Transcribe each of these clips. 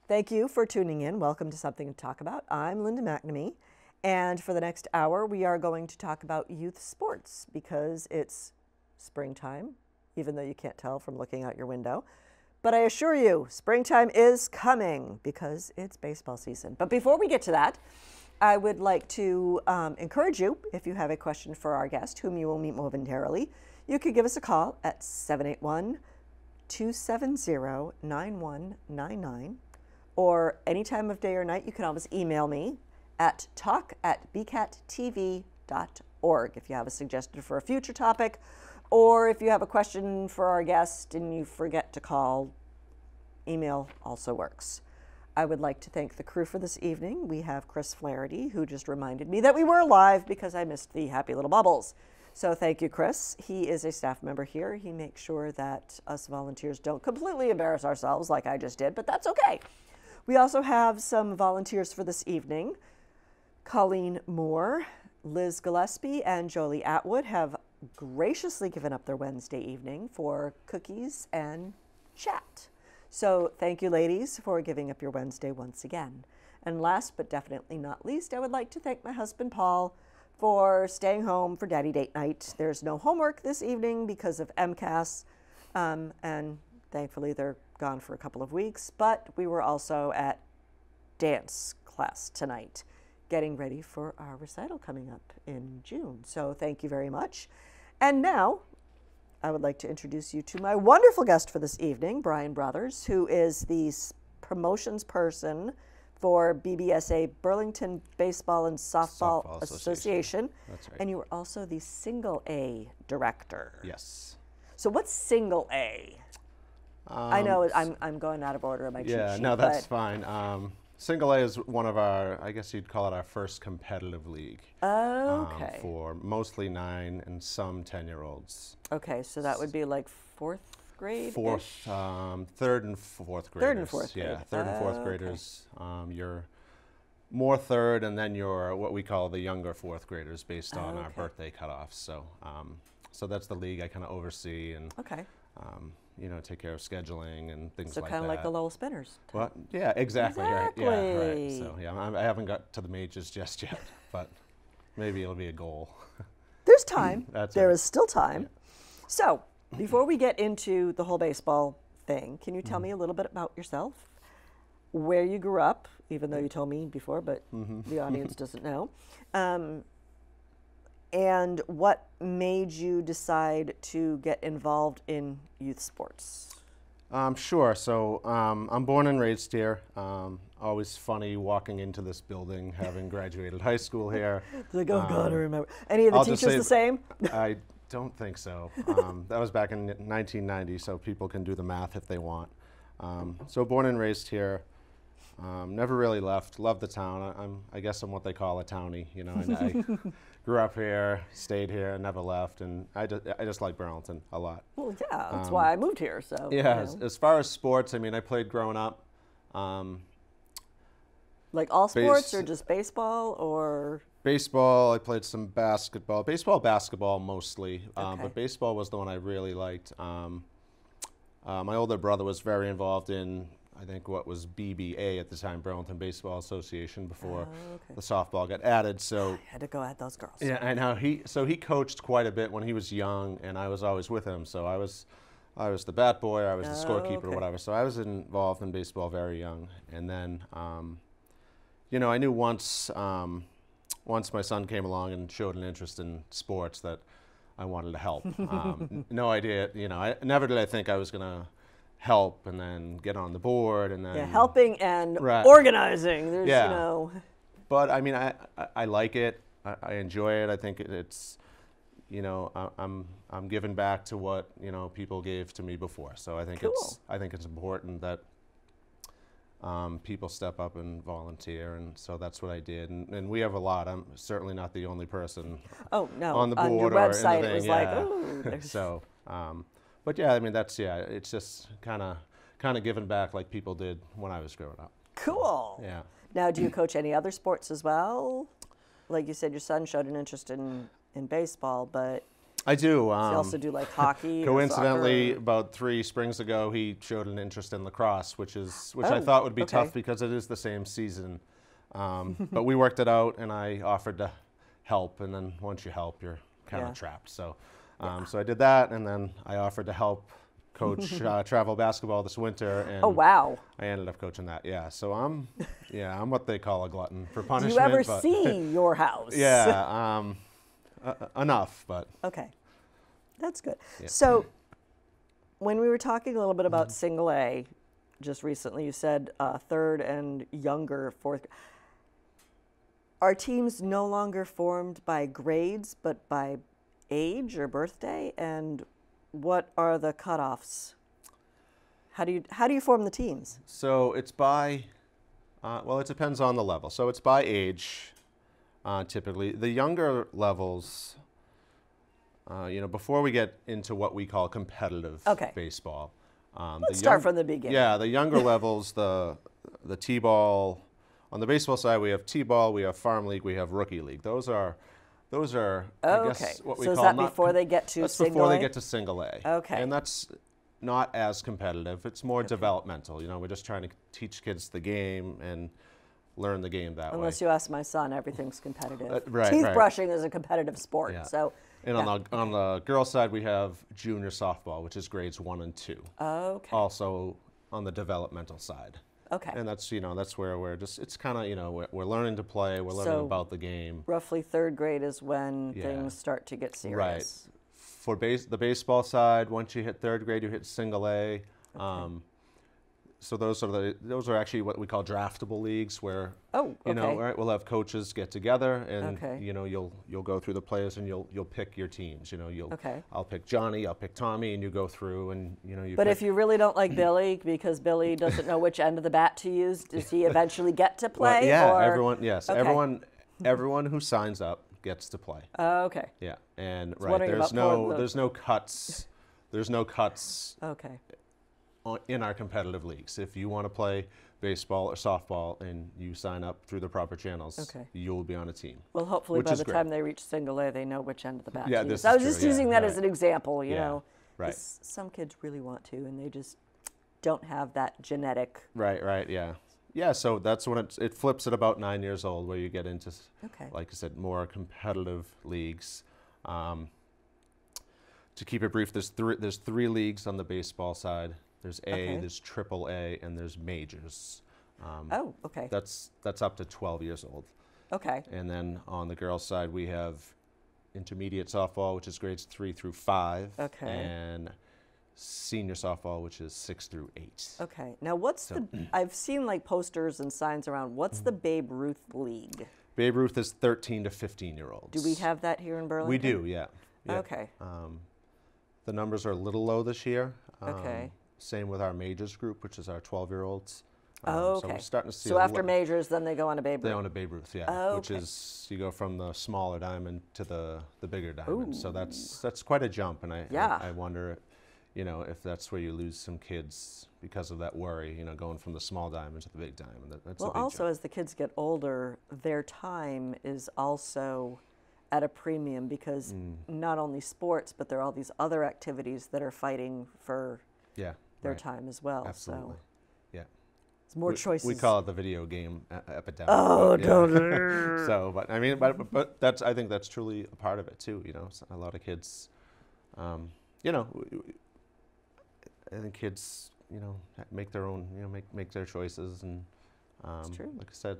Thank you for tuning in. Welcome to Something to Talk About. I'm Linda McNamee, and for the next hour, we are going to talk about youth sports because it's springtime, even though you can't tell from looking out your window. But I assure you, springtime is coming because it's baseball season. But before we get to that, I would like to encourage you, if you have a question for our guest, whom you will meet momentarily, you could give us a call at 781-270-9199. Or any time of day or night, you can always email me at talk@bcattv.org if you have a suggestion for a future topic, or if you have a question for our guest and you forget to call, email also works. I would like to thank the crew for this evening. We have Chris Flaherty, who just reminded me that we were live because I missed the Happy Little Bubbles. So thank you, Chris. He is a staff member here. He makes sure that us volunteers don't completely embarrass ourselves like I just did, but that's okay. We also have some volunteers for this evening. Colleen Moore, Liz Gillespie, and Jolie Atwood have graciously given up their Wednesday evening for cookies and chat. So thank you, ladies, for giving up your Wednesday once again. And last but definitely not least, I would like to thank my husband, Paul, for staying home for Daddy Date Night. There's no homework this evening because of MCAS, and thankfully they're gone for a couple of weeks, but we were also at dance class tonight, getting ready for our recital coming up in June. So thank you very much. And now I would like to introduce you to my wonderful guest for this evening, Bryan Brothers, who is the promotions person for BBSA, Burlington Baseball and Softball Association. That's right. And you were also the Single A director. Yes. So what's Single A? I know I'm going out of order on my cheat sheet. Yeah, no, that's fine. Single A is one of our, I guess you'd call it our first competitive league. Okay. For mostly 9 and some 10-year-olds. Okay, so that would be like fourth grade? Third and fourth graders. Third and fourth grade. Yeah, third and fourth graders. You're more third, and then you're what we call the younger fourth graders based on our birthday cutoffs. So, so that's the league I kind of oversee and you know, take care of scheduling and things like that. So kind of like the Lowell Spinners. Well, yeah, exactly. Exactly. Right. Yeah, right. So yeah, I haven't got to the majors just yet, but maybe it'll be a goal. There's time. There right. is still time. Yeah. So before we get into the whole baseball thing, can you tell me a little bit about yourself? Where you grew up, even though you told me before, but the audience doesn't know. And what made you decide to get involved in youth sports? Sure. So I'm born and raised here. Always funny walking into this building, having graduated high school here. Like, oh God, I remember. Any of the teachers the same? I don't think so. That was back in 1990, so people can do the math if they want. So born and raised here. Never really left. Love the town. I guess I'm what they call a townie. You know, and I grew up here, stayed here, never left, and I just like Burlington a lot. Well, yeah, that's why I moved here. So yeah, you know. as far as sports, I mean, I played growing up. Like all sports, or just baseball, or? Baseball. I played some basketball. Basketball mostly, but baseball was the one I really liked. My older brother was very involved in, I think, what was BBA at the time, Burlington Baseball Association, before the softball got added. So I had to go at those girls. Yeah, I know. He coached quite a bit when he was young, and I was always with him. So I was the bat boy, I was the scorekeeper, or whatever. So I was involved in baseball very young, and then, you know, I knew once my son came along and showed an interest in sports that I wanted to help. No idea, you know, never did I think I was going to help and then get on the board and then helping and organizing. There's you know, but I mean I like it. I enjoy it. I think it's, you know, I'm giving back to what, you know, people gave to me before. So I think it's important that people step up and volunteer, and so that's what I did. And we have a lot. I'm certainly not the only person on the board. On your website it was like, oh. So, but yeah, I mean, it's just kind of giving back like people did when I was growing up. Cool. Yeah. Now, do you coach any other sports as well? Like you said, your son showed an interest in baseball, but I do. You also do like hockey. Coincidentally, or soccer. about 3 springs ago, he showed an interest in lacrosse, which I thought would be tough because it is the same season. But we worked it out, and I offered to help. And then once you help, you're kind of trapped. So, so I did that, and then I offered to help coach travel basketball this winter. And Oh, wow. I ended up coaching that. Yeah. So I'm what they call a glutton for punishment. Do you ever see your house? Yeah. Enough, but. Okay. That's good. Yeah. So when we were talking a little bit about single A just recently, you said third and younger, fourth. Are teams no longer formed by grades, but by age or birthday? And what are the cutoffs? How do you form the teams? So it's by, well, it depends on the level. So it's by age, typically. The younger levels, before we get into what we call competitive baseball. Let's start from the beginning. Yeah, the younger levels, the T-ball. On the baseball side, we have T-ball, we have farm league, we have rookie league. Those are I guess what we so call. Is that before they get to that's single before A? they get to single A. Okay. And that's not as competitive. It's more developmental. We're just trying to teach kids the game and learn the game that way. Unless you ask my son, everything's competitive. Right, Teeth right. brushing is a competitive sport. Yeah. So. And on the girls' side, we have junior softball, which is grades 1 and 2. Okay. Also on the developmental side. Okay. And that's that's where we're just, it's kind of, we're learning to play, we're learning about the game. Roughly third grade is when things start to get serious. Right. For the baseball side, once you hit third grade, you hit single A. Okay. So those are actually what we call draftable leagues, where right, we'll have coaches get together, and you'll go through the players, and you'll pick your teams. I'll pick Johnny, I'll pick Tommy, and you go through, and you. But if you really don't like Billy because Billy doesn't know which end of the bat to use, does he eventually get to play? Well, or? Everyone who signs up gets to play. Okay. Yeah, and there's no cuts. There's no cuts. Okay. In our competitive leagues. If you want to play baseball or softball and you sign up through the proper channels, you'll be on a team. Well, hopefully by the time they reach single A, they know which end of the bat to use. I was just using that as an example, you know. Right. Some kids really want to, and they just don't have that genetic. Right, yeah. Yeah, so that's when it flips at about 9 years old, where you get into, like I said, more competitive leagues. To keep it brief, there's 3 leagues on the baseball side. There's there's triple A, and there's majors. That's up to 12 years old. Okay. And then on the girls' side, we have intermediate softball, which is grades 3 through 5. Okay. And senior softball, which is 6 through 8. Okay. Now, I've seen like posters and signs around. What's the Babe Ruth League? Babe Ruth is 13 to 15-year-olds. Do we have that here in Burlington? We do, yeah. Okay. The numbers are a little low this year. Okay. Same with our majors group, which is our 12-year-olds. So we're starting to see. So after majors, then they go on a Babe Ruth. They own a Babe Ruth, yeah. Which is you go from the smaller diamond to the bigger diamond. Ooh. So that's quite a jump, and I wonder, if that's where you lose some kids because of that worry, going from the small diamond to the big diamond. That's a big also jump. As the kids get older, their time is also at a premium because not only sports, but there are all these other activities that are fighting for their time as well. Absolutely. So yeah. It's more choices. We call it the video game epidemic. Oh, totally. So, but I mean, but I think that's truly a part of it too. A lot of kids, I think kids, make their own, make their choices, and it's true. like I said,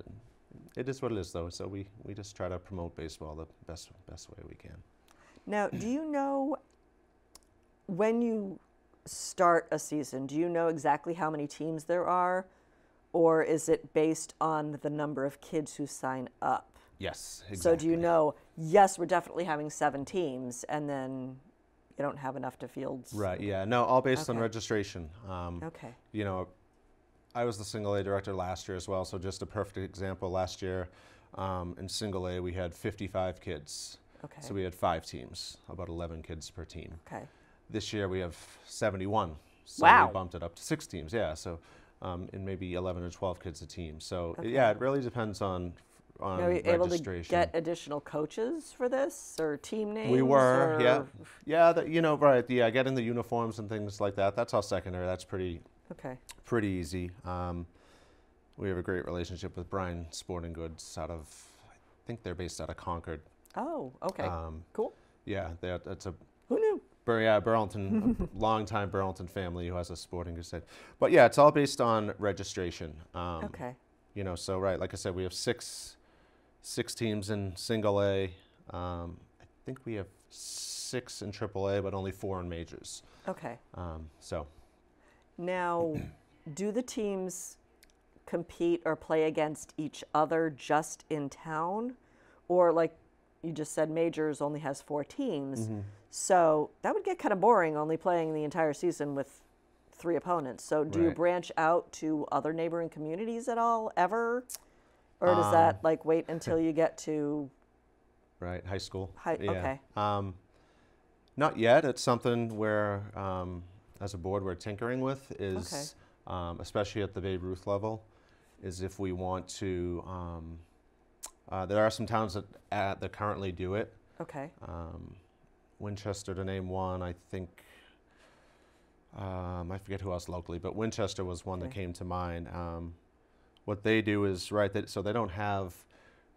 it is what it is though. So we just try to promote baseball the best way we can. Now, do you know when you start a season, do you know exactly how many teams there are, or is it based on the number of kids who sign up? Yes, exactly. So do you know, yes, we're definitely having 7 teams, and then you don't have enough to field? Right, yeah. No, all based on registration. Okay. I was the single A director last year as well, so just a perfect example. Last year in single A, we had 55 kids. Okay. So we had 5 teams, about 11 kids per team. Okay. This year we have 71. So wow. we bumped it up to 6 teams, yeah. So and maybe 11 or 12 kids a team. So yeah, it really depends on on Are you able to registration. get additional coaches for this or team names? We were, or... yeah, you know, right, yeah, getting the uniforms and things like that. That's all secondary. That's pretty easy. We have a great relationship with Bryan Sporting Goods out of, I think they're based out of Concord. Oh, okay, cool. Yeah, that's a. Who knew? Burlington, a longtime Burlington family who has a sporting goods site. But yeah, it's all based on registration. Okay. You know, so right, like I said, we have six teams in single A. I think we have 6 in triple A, but only 4 in majors. Okay. So. Now, do the teams compete or play against each other just in town? Or like you just said, majors only has 4 teams. Mm-hmm. So that would get kind of boring, only playing the entire season with 3 opponents. So do you branch out to other neighboring communities at all, ever? Or does that like wait until you get to high school? Okay. Not yet. It's something where, as a board, we're tinkering with, is especially at the Babe Ruth level, is if we want to. There are some towns that currently do it. Okay. Winchester, to name one, I think. I forget who else locally, but Winchester was one that came to mind. What they do is so they don't have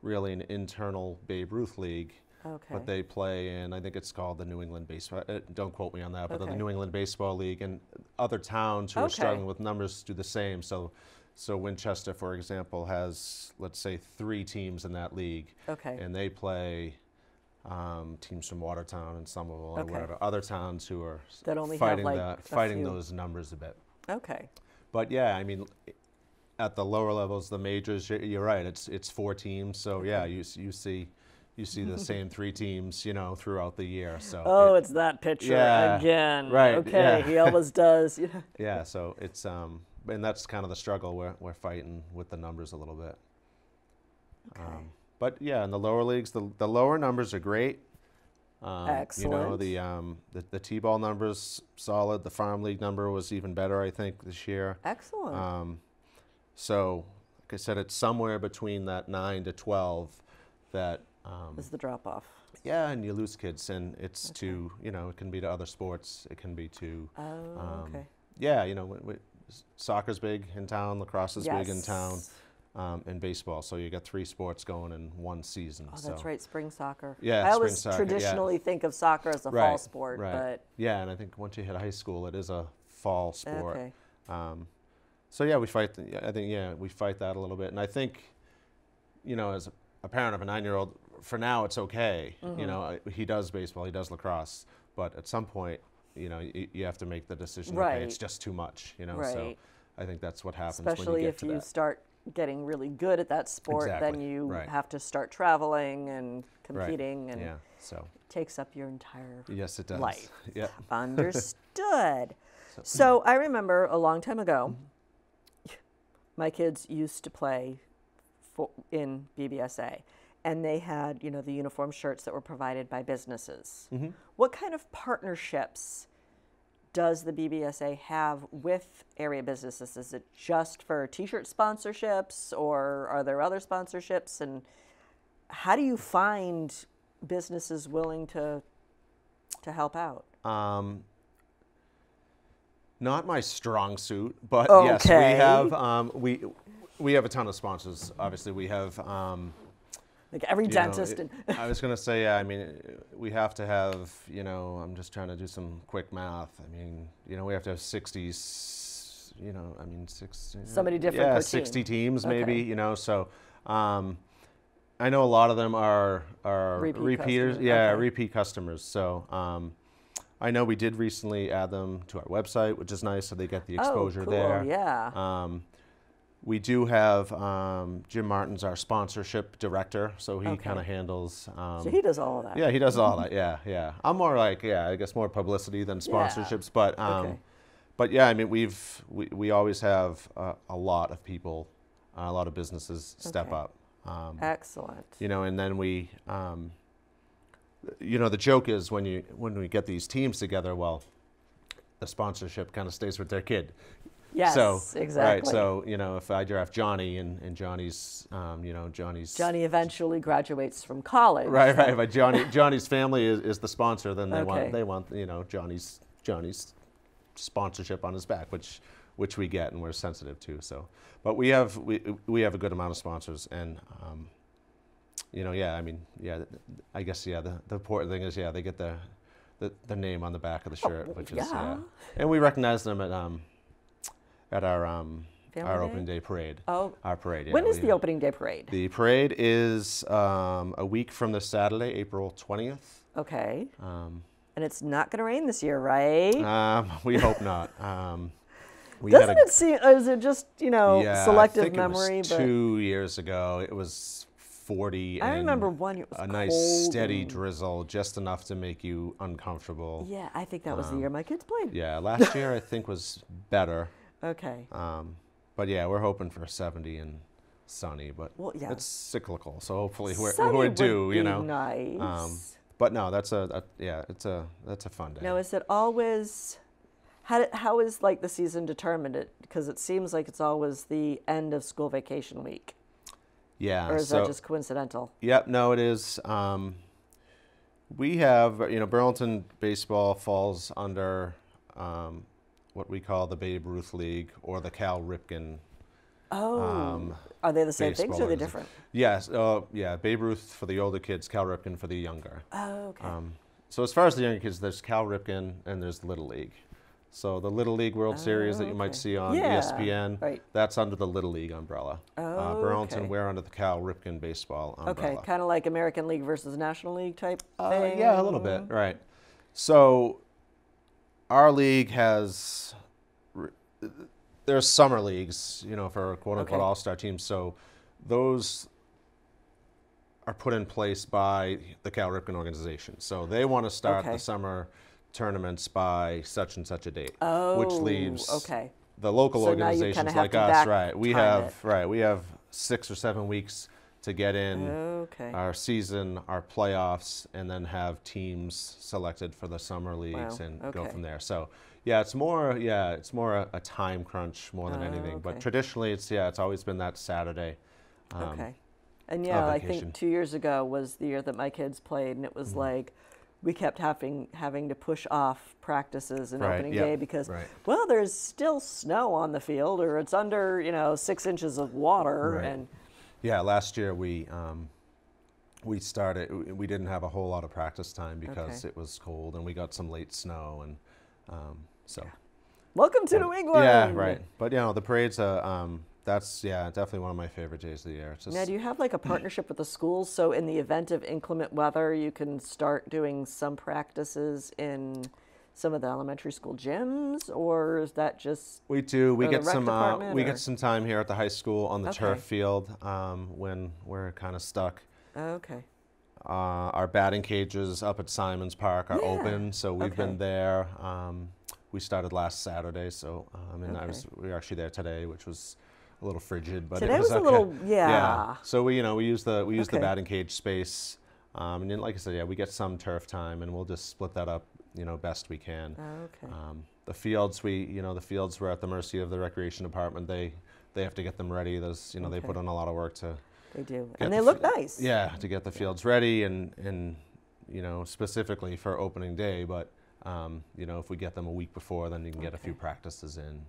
really an internal Babe Ruth league. Okay. But they play in, I think it's called the New England Baseball, don't quote me on that, but the New England Baseball League, and other towns who are struggling with numbers do the same. So Winchester, for example, has, let's say, 3 teams in that league. Okay. And they play teams from Watertown and Somerville or whatever, other towns who are that only fighting, have, like, fighting those numbers a bit. Okay. But yeah, I mean, at the lower levels, the majors, you're right, it's 4 teams. So yeah, you see the same 3 teams, you know, throughout the year. So it's that pitcher again. Right. Okay, he always does. Yeah. So it's and that's kind of the struggle we're fighting with the numbers a little bit. Okay. But yeah, in the lower leagues, the lower numbers are great. Excellent. You know, the T-ball numbers solid. The farm league number was even better, I think, this year. Excellent. So, like I said, it's somewhere between that 9 to 12 that. Is the drop off? Yeah, and you lose kids, and it's to, you know, it can be to other sports. It can be to. Yeah, you know, soccer's big in town, lacrosse is big in town, and baseball. So you got 3 sports going in one season. Oh, that's right, spring soccer. Yeah, I always spring soccer, traditionally think of soccer as a fall sport, but. Yeah, and I think once you hit high school, it is a fall sport. Okay. So yeah, we fight. I think we fight that a little bit, and I think, you know, as a parent of a 9-year-old. For now, it's okay. You know, he does baseball, he does lacrosse, but at some point, you know, you have to make the decision. Okay, it's just too much. You know, so I think that's what happens. Especially when you get if you start getting really good at that sport, then you have to start traveling and competing, and so it takes up your entire life. Yeah, understood. So I remember a long time ago, my kids used to play in BBSA. And they had, you know, the uniform shirts that were provided by businesses. What kind of partnerships does the BBSA have with area businesses? Is it just for T-shirt sponsorships, or are there other sponsorships? And how do you find businesses willing to help out? Not my strong suit, but yes, we have we have a ton of sponsors. Obviously, we have. Like every dentist. I was going to say, I mean, we have to have, you know, I'm just trying to do some quick math. I mean, you know, we have to have 60, you know, I mean, 60. Somebody different per 60 teams maybe, you know, so I know a lot of them are repeaters. Repeat customers. So I know we did recently add them to our website, which is nice, so they get the exposure there. Yeah. We do have Jim Martin's our sponsorship director, so he kind of handles. So he does all of that. Yeah, he does all that. Yeah. I'm more like I guess more publicity than sponsorships, but but yeah, I mean we always have a lot of people, a lot of businesses step up. Excellent. You know, and then we, you know, the joke is when we get these teams together, well, the sponsorship kind of stays with their kid. Yes, so, exactly. Right, so, if I draft Johnny and Johnny's, Johnny eventually graduates from college. Right, so. right, but Johnny's family is the sponsor, then they Okay. want Johnny's sponsorship on his back, which we get and we're sensitive to. So, but we have a good amount of sponsors, and I guess the important thing is they get the name on the back of the shirt, which is and we recognize them at our opening day parade. Oh, our parade. Yeah, when is the opening day parade? The parade is a week from this Saturday, April 20th. Okay. And it's not going to rain this year, right? We hope not. Doesn't it seem? Is it just selective I think memory? It was 2 years ago. It was 40. I remember one year it was a cold nice steady drizzle, just enough to make you uncomfortable. Yeah, I think that was the year my kids played. Yeah, last year I think was better. Okay. But yeah, we're hoping for 70 and sunny, but it's cyclical, so hopefully we're due. Would be nice. But no, that's a fun day. Now, is it always? How is like the season determined? Because it seems like it's always the end of school vacation week. Yeah. Or is that just coincidental? Yep. No, it is. We have Burlington baseball falls under what we call the Babe Ruth League or the Cal Ripken. Oh. Are they the same things or are they different? Yes. Babe Ruth for the older kids, Cal Ripken for the younger. Oh, okay. So as far as the younger kids, there's Cal Ripken and there's Little League. So the Little League World Series that you might see on ESPN, that's under the Little League umbrella. Burlington, we're under the Cal Ripken baseball umbrella. Okay, kind of like American League versus National League type thing? Yeah, a little bit, right. So our league has, there's summer leagues, for quote-unquote all-star teams. So those are put in place by the Cal Ripken organization. So they want to start the summer tournaments by such and such a date, which leaves the local organizations like us, we have 6 or 7 weeks to get in our season, our playoffs, and then have teams selected for the summer leagues and go from there. So it's more a time crunch more than anything. But traditionally, it's always been that Saturday. And I think 2 years ago was the year that my kids played, and it was like, we kept having to push off practices and opening day because, there's still snow on the field, or it's under 6 inches of water. And last year we didn't have a whole lot of practice time because it was cold and we got some late snow, and welcome to New England. Yeah, right. But the parades that's definitely one of my favorite days of the year. Now, do you have like a partnership with the schools? So in the event of inclement weather, you can start doing some practices in some of the elementary school gyms, or is that just we do? We get some time here at the high school on the turf field when we're kind of stuck. Okay. Our batting cages up at Simons Park are open, so we've been there. We started last Saturday, so we were actually there today, which was a little frigid, but today it was a little So we use the batting cage space, and then, like I said, we get some turf time, and we'll just split that up, best we can. The fields we're at the mercy of the recreation department. They have to get them ready. They put in a lot of work to. They do, and they look nice. Yeah, to get the fields ready, and specifically for opening day, but if we get them a week before, then you can get a few practices in.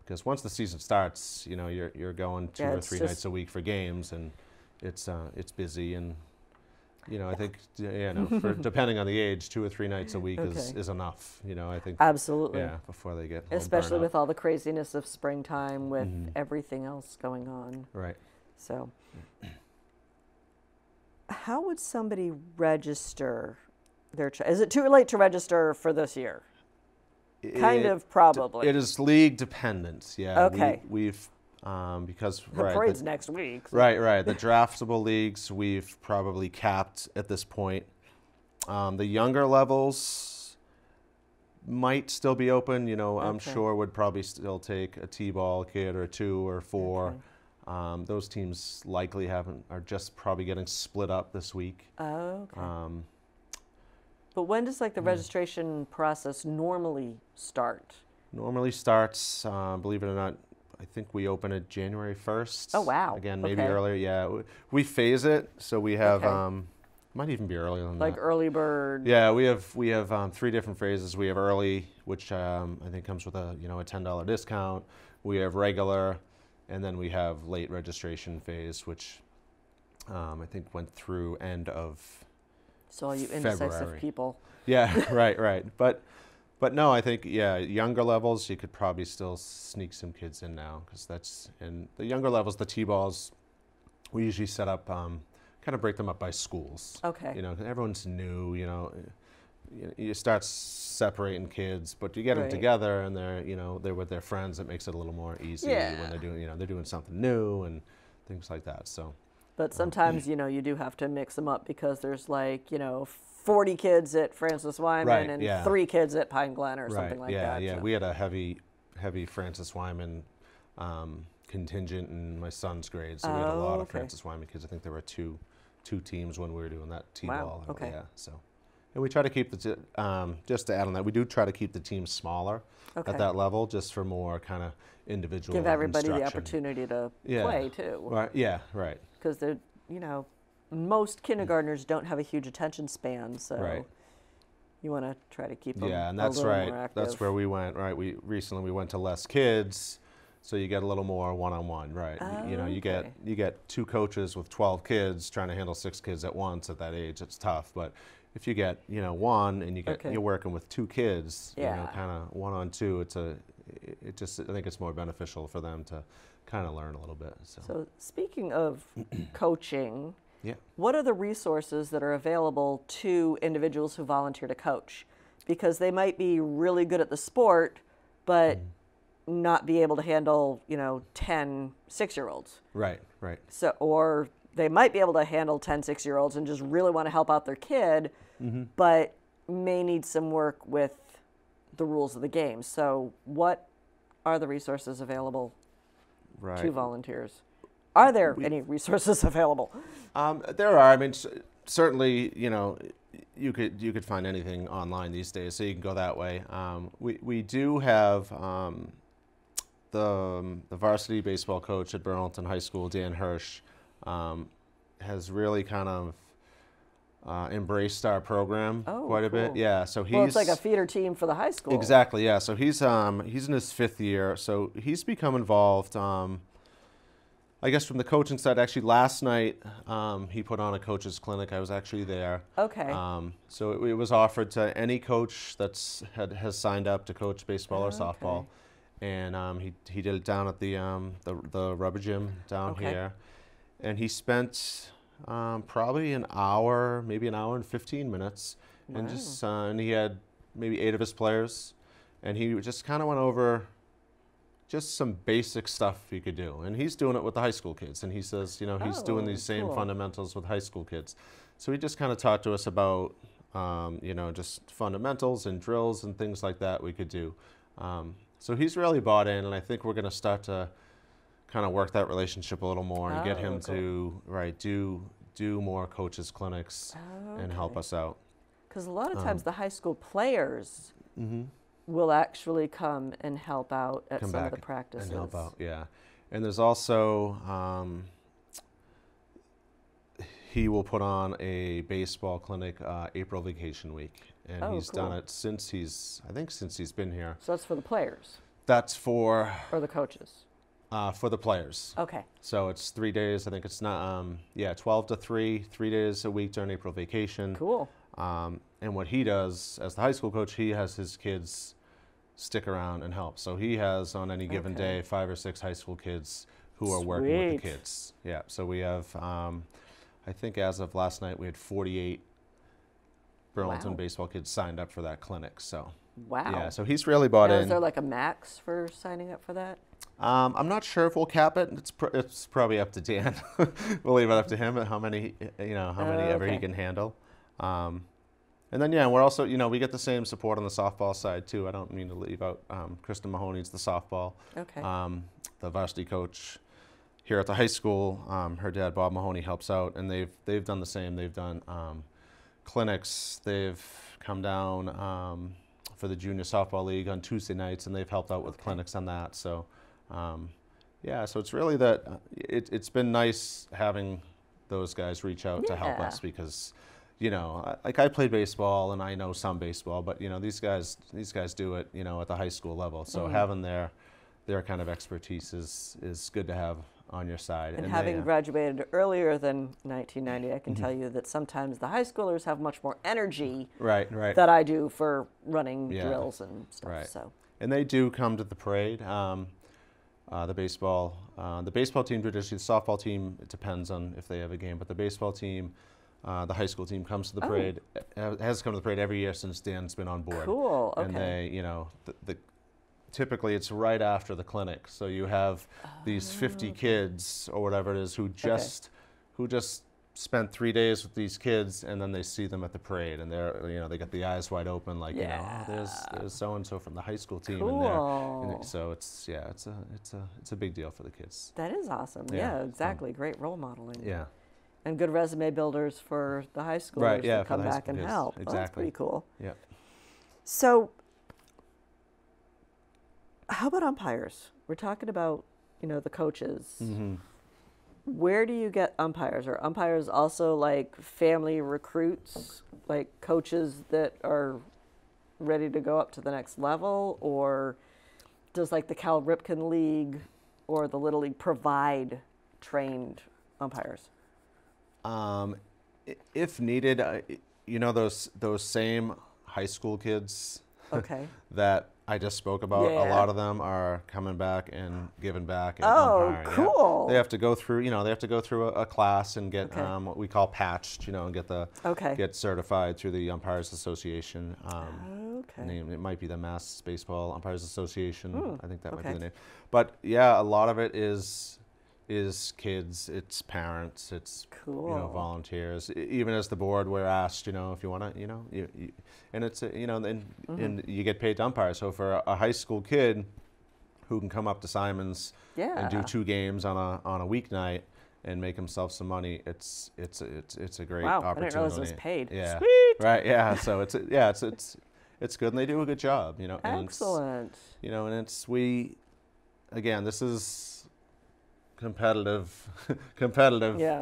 Because once the season starts, you're going 2 or 3 nights a week for games, and it's busy, and I think for, depending on the age, 2 or 3 nights a week is enough. I think absolutely before they get especially with all the craziness of springtime with everything else going on. Right. So, how would somebody register their child? Is it too late to register for this year? Kind of, probably. It is league dependent. Yeah. Okay. We've because the parade's next week. So. Right. The draftable leagues we've probably capped at this point. The younger levels might still be open. I'm sure would probably still take a T-ball kid or 2 or 4. Those teams likely are just probably getting split up this week. But when does the registration process normally start? Normally starts, believe it or not, I think we open it January 1st. Oh, wow. Again, maybe Okay. earlier. Yeah, we phase it, so we have Okay. might even be earlier than Like that. early bird. Yeah, we have 3 different phases. We have early, which I think comes with a a $10 discount. We have regular, and then we have late registration phase, which I think went through end of So all you indecisive February. people. Yeah, right. But no, I think younger levels you could probably still sneak some kids in now because that's in the younger levels. The T-balls we usually set up, kind of break them up by schools. Okay. 'Cause everyone's new. You start separating kids, but you get them Right. together and they're with their friends. It makes it a little more easy Yeah. when they're doing something new and things like that. So. But sometimes, you do have to mix them up because there's 40 kids at Francis Wyman Right, and yeah. 3 kids at Pine Glen or something like yeah, that. Yeah, so. we had a heavy Francis Wyman contingent in my son's grade, so we had a lot of okay. Francis Wyman kids. I think there were two teams when we were doing that T-ball. Wow, okay. Yeah, so. And we try to keep just to add on that, we do try to keep the teams smaller Okay. at that level, just for more kind of individual Give everybody the instruction. opportunity to Yeah. play too. Right. Yeah. Right. Because most kindergartners don't have a huge attention span, so Right. you want to try to keep them Yeah, and a that's little right. more active. That's where we went. Right. We recently went to less kids, so you get a little more one-on-one. Right. You Okay. get 2 coaches with 12 kids trying to handle 6 kids at once at that age. It's tough, but if you get 1 and Okay. you're working with 2 kids, Yeah. kind of 1-on-2, I think it's more beneficial for them to kind of learn a little bit. So speaking of coaching, Yeah. what are the resources that are available to individuals who volunteer to coach? Because they might be really good at the sport, but not be able to handle, 10 6-year-olds. Right. So, or they might be able to handle 10 6-year-olds and just really want to help out their kid, but may need some work with the rules of the game. So what are the resources available Right. to volunteers? Are there any resources available? There are. I mean, certainly, you could find anything online these days, so you can go that way. We do have the varsity baseball coach at Burlington High School, Dan Hirsch, has really kind of embraced our program quite a bit. cool. Yeah, so he's Well, it's like a feeder team for the high school. exactly. Yeah, so he's in his 5th year, so he's become involved. I guess from the coaching side, actually last night he put on a coach's clinic. I was actually there. Okay. So it was offered to any coach has signed up to coach baseball or softball, and he did it down at the rubber gym down here, and he spent probably an hour, maybe an hour and 15 minutes, and and he had maybe 8 of his players, and he just kind of went over just some basic stuff you could do. And he's doing it with the high school kids. And he says, he's doing these same cool. fundamentals with high school kids. So he just kind of talked to us about, just fundamentals and drills and things like that we could do. So he's really bought in, and I think we're going to start to kind of work that relationship a little more and get him to do more coaches clinics and help us out. Because a lot of times the high school players will actually come and help out at some of the practices. And help out, yeah. And there's also, he will put on a baseball clinic April vacation week. And he's done it since he's been here. So that's for the players? That's for Or the coaches? For the players. Okay. So it's 3 days. I think it's not, 12 to 3 days a week during April vacation. Cool. And what he does as the high school coach, he has his kids stick around and help. So he has on any given day 5 or 6 high school kids who are working with the kids. Yeah. So we have, I think as of last night, we had 48 Burlington baseball kids signed up for that clinic. So yeah. So he's really bought in. Is there like a max for signing up for that? I'm not sure if we'll cap it. It's probably up to Dan. We'll leave it up to him how many ever he can handle. And then we're also we get the same support on the softball side too. I don't mean to leave out Kristen Mahoney's the softball. Okay. The varsity coach here at the high school. Her dad Bob Mahoney helps out, and they've done the same. They've done clinics. They've come down for the Junior Softball League on Tuesday nights, and they've helped out with clinics on that. So, yeah, so it's really that it's been nice having those guys reach out to help us because, you know, like I played baseball and I know some baseball, but you know these guys do it, you know, at the high school level. So having their kind of expertise is good to have on your side. And having graduated earlier than 1990, I can tell you that sometimes the high schoolers have much more energy that I do for running drills and stuff. So. And they do come to the parade. The baseball team traditionally, the softball team, it depends on if they have a game, but the baseball team, the high school team comes to the parade, has come to the parade every year since Dan's been on board. Cool, okay. And they, you know, typically it's right after the clinic. So you have these 50 kids or whatever it is who just spent 3 days with these kids, and then they see them at the parade, and they're, you know, they get the eyes wide open, like, you know, oh, there's so and so from the high school team in there. And so it's a big deal for the kids. That is awesome. Yeah, exactly. Great role modeling. Yeah. And good resume builders for the high schoolers to come back and help. Exactly. Oh, that's pretty cool. Yeah. So, how about umpires? We're talking about, you know, the coaches. Mm-hmm. Where do you get umpires? Are umpires also like family recruits, like coaches that are ready to go up to the next level? Or does like the Cal Ripken League or the Little League provide trained umpires? If needed, you know, those same high school kids that I just spoke about, a lot of them are coming back and giving back and umpiring. Cool. They have to go through, you know, a class and get what we call patched, you know, and get certified through the Umpires Association. It might be the Mass Baseball Umpires Association. I think that might be the name. But yeah, a lot of it is kids, it's parents, it's you know, volunteers. Even as the board, we're asked, you know, if you want to, you know, and it's you know, and you get paid to umpire. So for a high school kid who can come up to Simon's and do 2 games on a weeknight and make himself some money, it's a great opportunity. I didn't realize it was paid. Yeah. Sweet. Right. Yeah. So it's good, and they do a good job. You know. Excellent. You know, and again, this is competitive,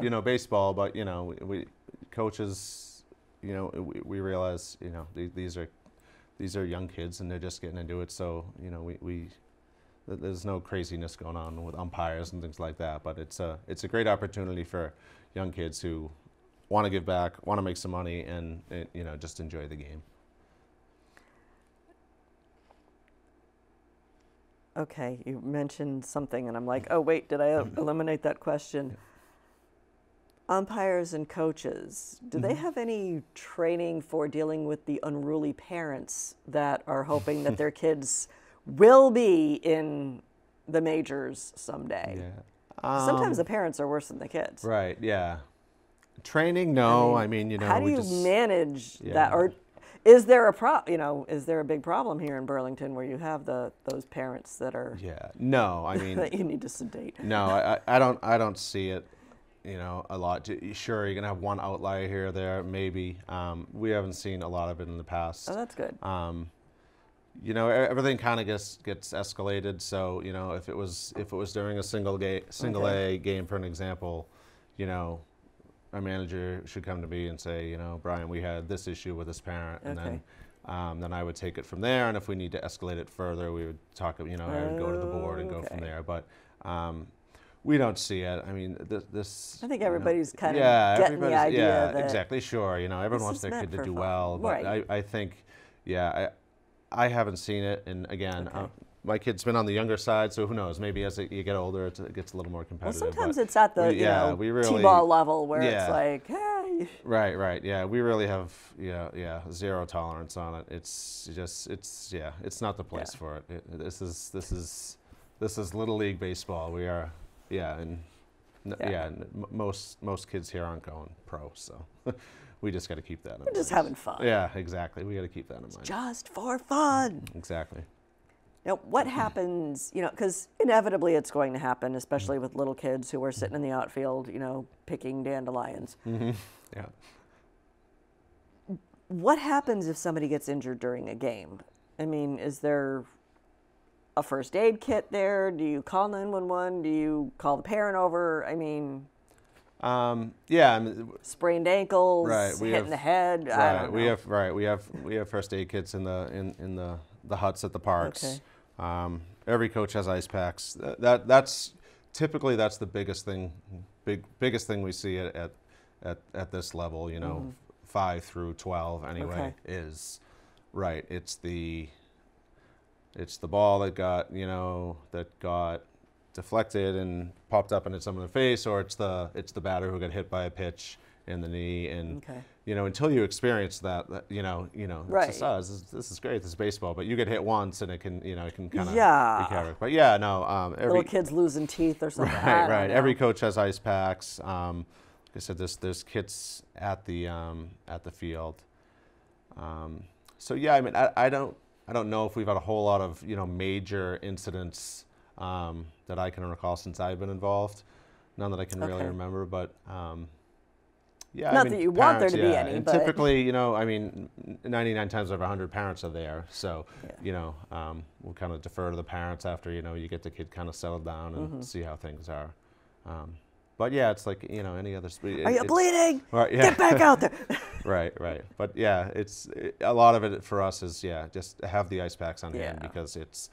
you know, baseball, but you know, we coaches, you know, we realize, you know, these are young kids and they're just getting into it. So, you know, there's no craziness going on with umpires and things like that, but it's a great opportunity for young kids who want to give back, want to make some money, and you know, just enjoy the game. Okay, you mentioned something, and I'm like, oh, wait, did I eliminate that question? Umpires and coaches, do they have any training for dealing with the unruly parents that are hoping that their kids will be in the majors someday? Yeah. Sometimes the parents are worse than the kids. Right, yeah. Training, no. I mean, you know, how do you manage that? Or is there a big problem here in Burlington where you have those parents that are no, I mean that you need to sedate? No, I don't see it, you know, a lot. Sure, you're gonna have one outlier here or there, maybe. We haven't seen a lot of it in the past. Oh, that's good. You know, everything kind of gets escalated. So, you know, if it was during a single A game, for an example, you know, our manager should come to me and say, you know, Bryan, we had this issue with this parent, and then I would take it from there. And if we need to escalate it further, we would talk. You know, I would go to the board and go from there. But we don't see it. I mean, this. I think everybody's kind of getting the idea. Yeah, exactly. Sure. You know, everyone wants their kid to do well, but I think, I haven't seen it. And again, my kid's been on the younger side, so who knows? Maybe as you get older, it gets a little more competitive. Well, sometimes it's at the T-ball level where it's like, hey. Right. Yeah, we really have zero tolerance on it. It's just it's not the place for it. This is Little League baseball. We are most kids here aren't going pro, so. We just got to keep that in mind. We're just having fun. Yeah, exactly. We got to keep that in mind. Just for fun. Exactly. Now, what happens, you know, because inevitably it's going to happen, especially with little kids who are sitting in the outfield, you know, picking dandelions. Mm-hmm. Yeah. What happens if somebody gets injured during a game? I mean, is there a first aid kit there? Do you call 911? Do you call the parent over? I mean, yeah, I mean, sprained ankles, right, hitting the head. I don't know. We have first aid kits in the huts at the parks. Okay. Every coach has ice packs. That's typically the biggest thing we see at this level. You know, 5 through 12 anyway. Okay. Is right. It's the ball that got deflected and popped up into someone's face, or it's the batter who got hit by a pitch in the knee, and until you experience that right. it's just, this is great, this is baseball, but you get hit once and it can kind of wreak havoc. But little kids losing teeth or something. Right. Every coach has ice packs. Like I said, there's kits at the field. So yeah, I mean, I don't know if we've had a whole lot of major incidents that I can recall since I've been involved. None that I can really remember, but yeah. Not that you want there to be any, and but typically, I mean, 99 times out of 100 parents are there, so we'll kind of defer to the parents after you get the kid kind of settled down and see how things are. But yeah, it's like any other. Are you bleeding? Right, yeah. Get back out there. Right. But yeah, a lot of it for us is just have the ice packs on hand, because it's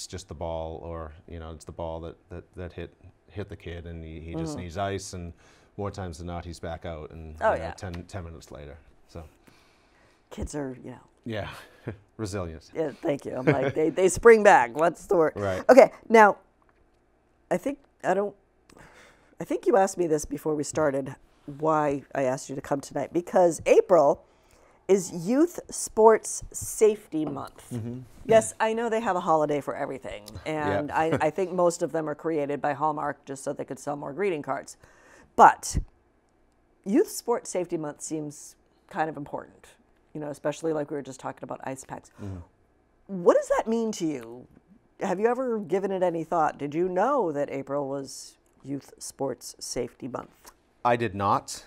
just the ball, or it's the ball that hit the kid, and he just needs ice, and more times than not he's back out, and 10 minutes later. So kids are resilient. Yeah, thank you. I'm like they spring back. What's the word? Right. Okay, now I think you asked me this before we started, why I asked you to come tonight, because April is Youth Sports Safety Month. Yes, I know they have a holiday for everything, and I think most of them are created by Hallmark just so they could sell more greeting cards. But Youth Sports Safety Month seems kind of important, especially like we were just talking about ice packs. What does that mean to you? Have you ever given it any thought? Did you know that April was Youth Sports Safety Month? I did not.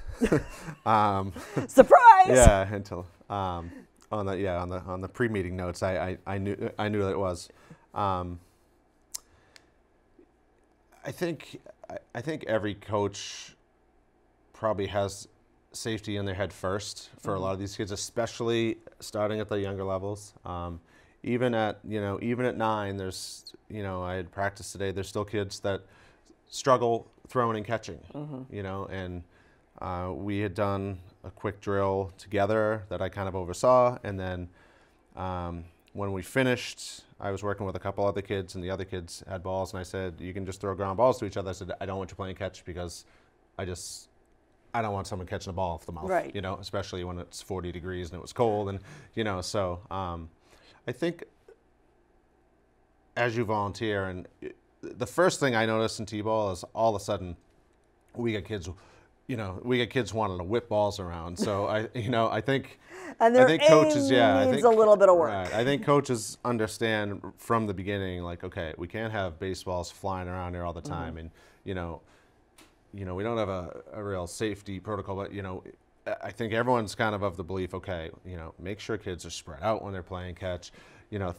Surprise! Yeah, until on the pre-meeting notes, I knew that it was. I think every coach probably has safety in their head first for a lot of these kids, especially starting at the younger levels. Even at 9, there's I had practice today. There's still kids that struggle throwing and catching, and we had done a quick drill together that I kind of oversaw, and then when we finished, I was working with a couple other kids, and the other kids had balls, and I said, you can just throw ground balls to each other. I said, I don't want you playing catch, because I don't want someone catching a ball off the mouth, right. Especially when it's 40 degrees and it was cold, and so I think as you volunteer, and the first thing I noticed in T-ball is all of a sudden we get kids wanting to whip balls around. So I think coaches, needs a little bit of work. Right. I think coaches understand from the beginning, like, okay, we can't have baseballs flying around here all the time, and we don't have a real safety protocol, but I think everyone's kind of the belief, okay, make sure kids are spread out when they're playing catch,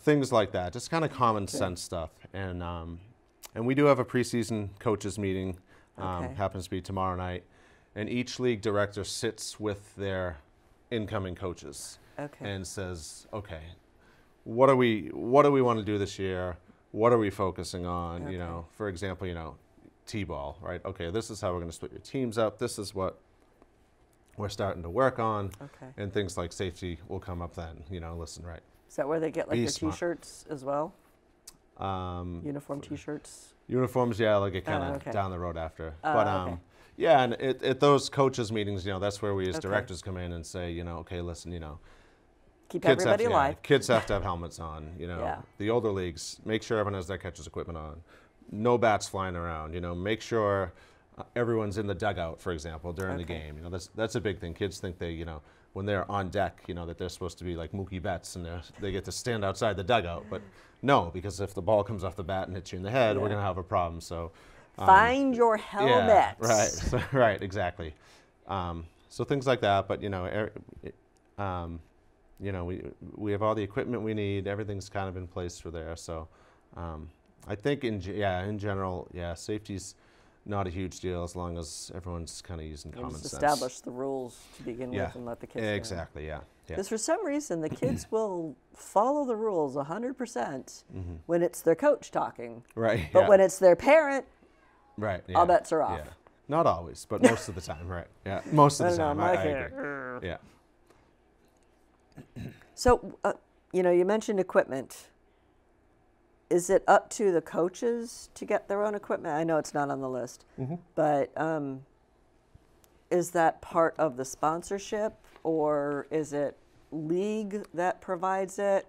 things like that, just kind of common sense stuff, and we do have a preseason coaches meeting. Happens to be tomorrow night, and each league director sits with their incoming coaches and says, okay, what do we want to do this year? What are we focusing on? For example, T-ball, right? Okay, this is how we're going to split your teams up. This is what we're starting to work on, and things like safety will come up then. Listen, right? Is that where they get like their T-shirts as well? Uniform T-shirts. Uniforms, like it kind of down the road after. And at those coaches meetings, that's where we as directors come in and say, okay, listen, keep everybody alive. Kids have to have helmets on. The older leagues, make sure everyone has their catcher's equipment on. No bats flying around. Make sure everyone's in the dugout, for example, during the game. That's a big thing. Kids think they, when they're on deck, that they're supposed to be like Mookie Betts and they get to stand outside the dugout. But no, because if the ball comes off the bat and hits you in the head, we're going to have a problem. So find your helmet. Yeah, right, right, exactly. So things like that. But you know, we have all the equipment we need. Everything's kind of in place for there. So I think in general, safety's not a huge deal as long as everyone's kind of using common sense. Establish the rules to begin with and let the kids know. Exactly, yeah. Because for some reason, the kids will follow the rules 100% when it's their coach talking. Right. But when it's their parent, right, all bets are off. Yeah. Not always, but most of the time, right. Yeah, most of the time, I agree. Yeah. So, you know, you mentioned equipment. Is it up to the coaches to get their own equipment? I know it's not on the list, but is that part of the sponsorship, or is it league that provides it?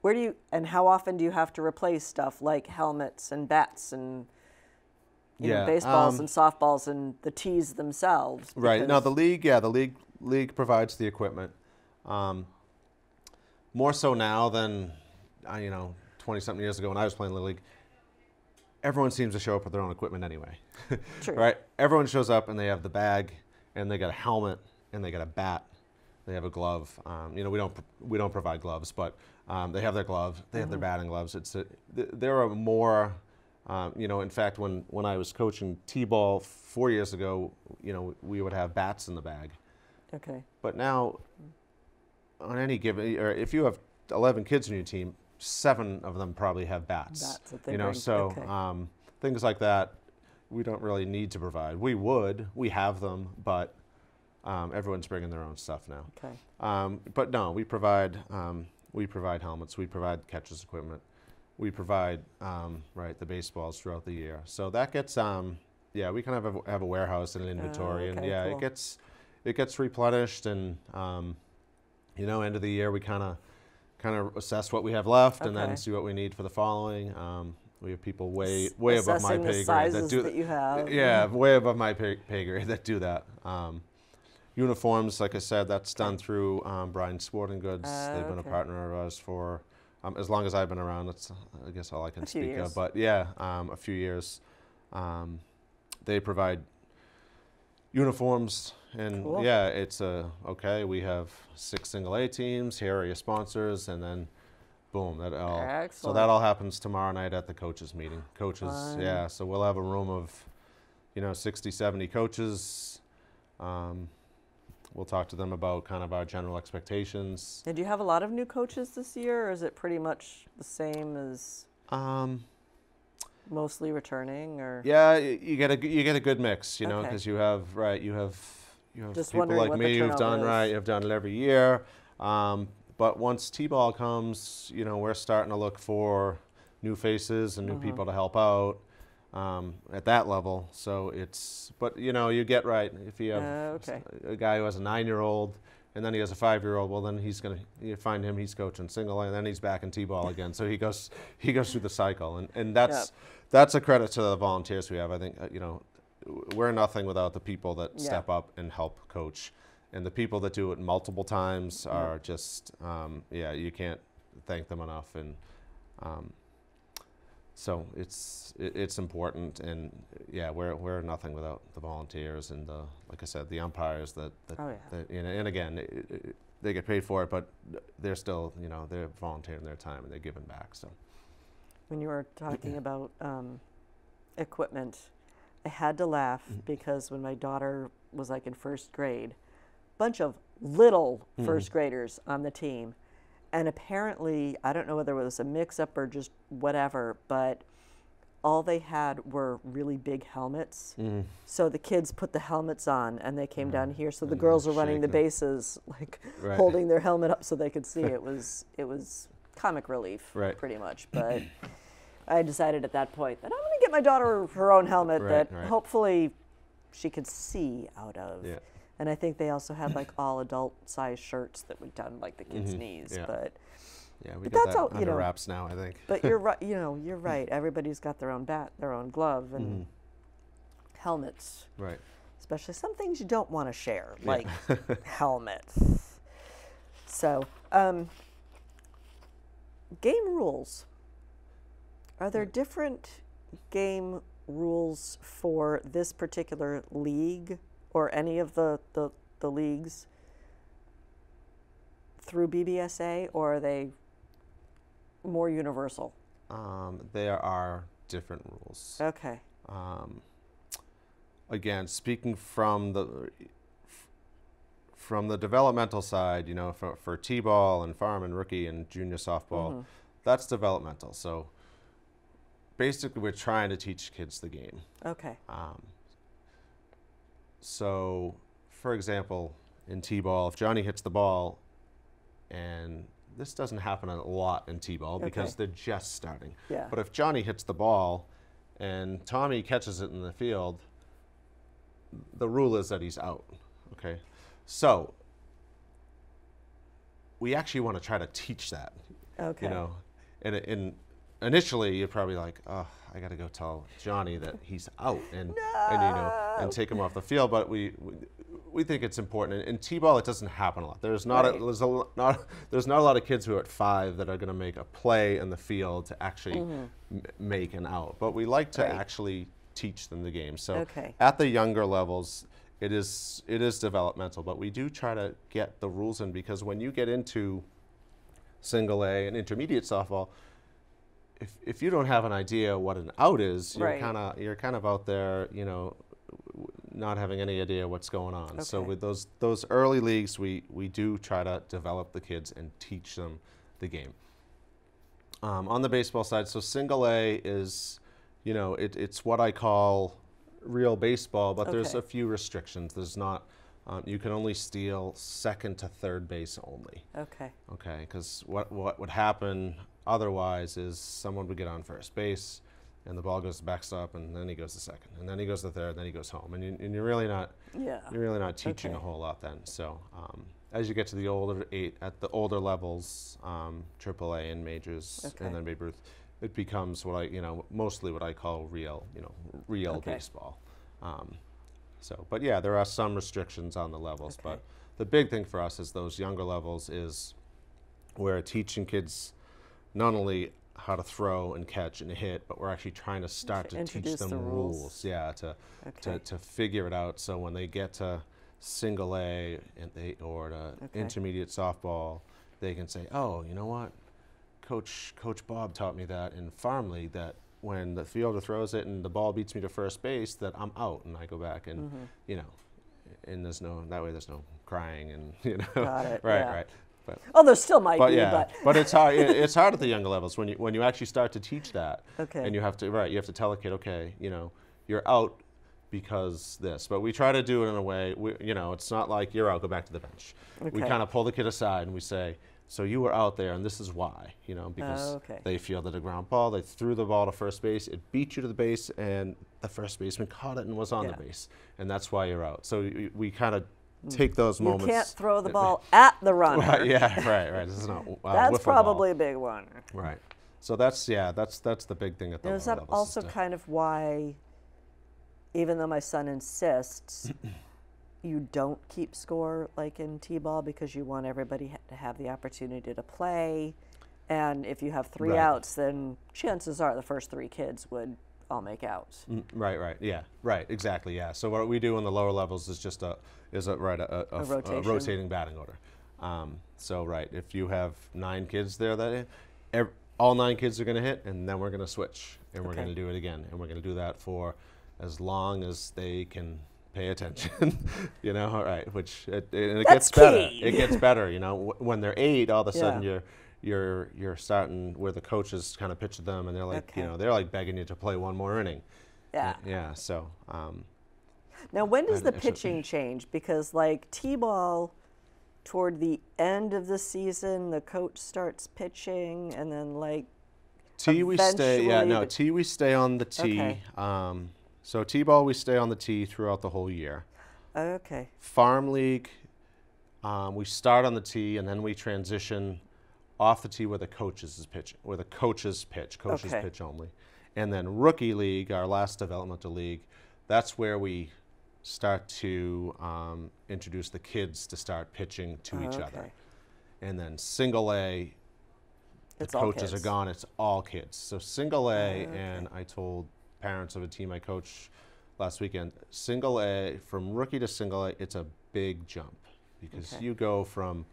Where do you, and how often do you have to replace stuff like helmets and bats and you know, baseballs and softballs and the tees themselves? Right. No, the league provides the equipment. More so now than, you know, 20-something years ago when I was playing Little League. Everyone seems to show up with their own equipment anyway. True. Right? Everyone shows up and they have the bag and they got a helmet and they got a bat. They have a glove. You know, we don't provide gloves, but they have their glove. They have their batting gloves. There are more. You know, in fact, when I was coaching T-ball 4 years ago, you know, we would have bats in the bag. Okay. But now, on any given, or if you have 11 kids on your team, 7 of them probably have bats. Bats that they you know, bring. so things like that, we don't really need to provide. We have them, but everyone's bringing their own stuff now. Okay. But no, we provide helmets. We provide catcher's equipment. We provide the baseballs throughout the year. So that gets we kind of have a warehouse and an inventory, and cool. it gets replenished, and you know, end of the year we kind of assess what we have left, and then see what we need for the following. We have people way above my pay grade that do that you have. Yeah, way above my pay grade that do that. Uniforms, like I said, that's done through Bryan Sporting Goods. They've been a partner of ours for as long as I've been around. That's, I guess, all I can speak of. But yeah, a few years. They provide uniforms, and it's okay. We have 6 single A teams. Here are your sponsors, and then boom, that all. Excellent. So that all happens tomorrow night at the coaches meeting. Coaches, so we'll have a room of, 60, 70 coaches. We'll talk to them about kind of our general expectations. Did you have a lot of new coaches this year, or is it pretty much the same as mostly returning? Or yeah, you get a good mix, because you have Just people like me who've done have done it every year. But once T-ball comes, we're starting to look for new faces and new people to help out. At that level, so but you get right. If you have a guy who has a 9-year-old and then he has a 5-year-old, well then you find him, he's coaching single A, and then he's back in T-ball again. So he goes through the cycle, and that's a credit to the volunteers we have. I think we're nothing without the people that step up and help coach, and the people that do it multiple times are just you can't thank them enough. And so it's important, and we're nothing without the volunteers and like I said, the umpires that and again they get paid for it, but they're still they're volunteering their time and they're giving back. So when you were talking about equipment, I had to laugh because when my daughter was like in 1st grade, bunch of little 1st graders on the team. And apparently, I don't know whether it was a mix-up or just whatever, but all they had were really big helmets. So the kids put the helmets on, and they came down here. So the girls were running the bases, like holding their helmet up so they could see. It was comic relief, pretty much. But I decided at that point that I'm going to get my daughter her own helmet that hopefully she could see out of. Yeah. And I think they also had like all adult size shirts that would down like the kids' knees. But we got that under wraps now, I think. But you're right. You're right. Everybody's got their own bat, their own glove, and helmets. Right. Especially some things you don't want to share, like helmets. So, game rules. Are there different game rules for this particular league? Or any of the leagues through BBSA, or are they more universal? There are different rules. Okay. Again, speaking from the developmental side, you know, for T-ball and farm and rookie and junior softball, that's developmental. So basically, we're trying to teach kids the game. Okay. So, for example, in T-ball, if Johnny hits the ball, and this doesn't happen a lot in T-ball because they're just starting. Yeah. But if Johnny hits the ball and Tommy catches it in the field, the rule is that he's out. Okay. So we actually want to try to teach that. Okay. You know, and initially you're probably like, oh, I got to go tell Johnny that he's out and you know, and take him off the field. But we think it's important. In T-ball, it doesn't happen a lot. There's not there's not a lot of kids who are at 5 that are going to make a play in the field to actually make an out. But we like to actually teach them the game. So at the younger levels, it is developmental, but we do try to get the rules in, because when you get into single A and intermediate softball, if you don't have an idea what an out is, you're kind of out there, you know, not having any idea what's going on. So with those early leagues, we do try to develop the kids and teach them the game. On the baseball side, so single A is, you know, it's what I call real baseball, but there's a few restrictions. There's not, you can only steal second to third base only. Okay, because what would happen otherwise is someone would get on first base, and the ball goes to backstop, and then he goes to second, and then he goes to third, and then he goes home, and you're really not teaching a whole lot then. So as you get to the older levels, AAA and majors, and then Babe Ruth, it becomes mostly what I call real baseball. But yeah, there are some restrictions on the levels, but the big thing for us is those younger levels is we're teaching kids not only how to throw and catch and hit, but we're actually trying to start to teach them rules. Yeah, to figure it out. So when they get to single A or to intermediate softball, they can say, oh, you know what? Coach Bob taught me that in farm league, that when the fielder throws it and the ball beats me to first base, that I'm out, and I go back and you know, and there's no crying and you know. Got it. Right. But, there still might be, but it's hard. It's hard at the younger levels when you actually start to teach that, and you have to tell a kid, okay, you know, you're out because this. But we try to do it in a way, you know, it's not like you're out, go back to the bench. We kind of pull the kid aside and we say, so you were out there, and this is why, you know, because they fielded a ground ball, they threw the ball to first base, it beat you to the base, and the first baseman caught it and was on the base, and that's why you're out. So we kind of take those moments. You can't throw the ball at the runner. Right. This is not. That's probably a big one. Right. So that's the big thing at the lower Is that levels. also kind of why, even though my son insists, you don't keep score like in T-ball, because you want everybody to have the opportunity to play, and if you have 3 outs, then chances are the first 3 kids would all make outs. Right. Yeah. Right. Exactly. Yeah. So what we do in the lower levels is just a rotating batting order. If you have 9 kids there, all 9 kids are going to hit, and then we're going to switch, and we're going to do it again, and we're going to do that for as long as they can pay attention. You know, all right. It gets better. It gets better. You know, when they're 8, all of a sudden you're starting where the coaches kind of pitch to them, and they're like, you know, they're like begging you to play one more inning. Yeah. So. Now, when does the pitching change? Because like T-ball, toward the end of the season, the coach starts pitching, and then like we stay on the tee. So T-ball, we stay on the tee throughout the whole year. Okay. Farm league, we start on the tee, and then we transition off the tee where the coaches is pitching, where the coaches pitch only. And then rookie league, our last developmental league, that's where we start to introduce the kids to start pitching to each other. And then single A, the coaches are gone, it's all kids. So single A, and I told parents of a team I coached last weekend, single A, from rookie to single A, it's a big jump, because you go from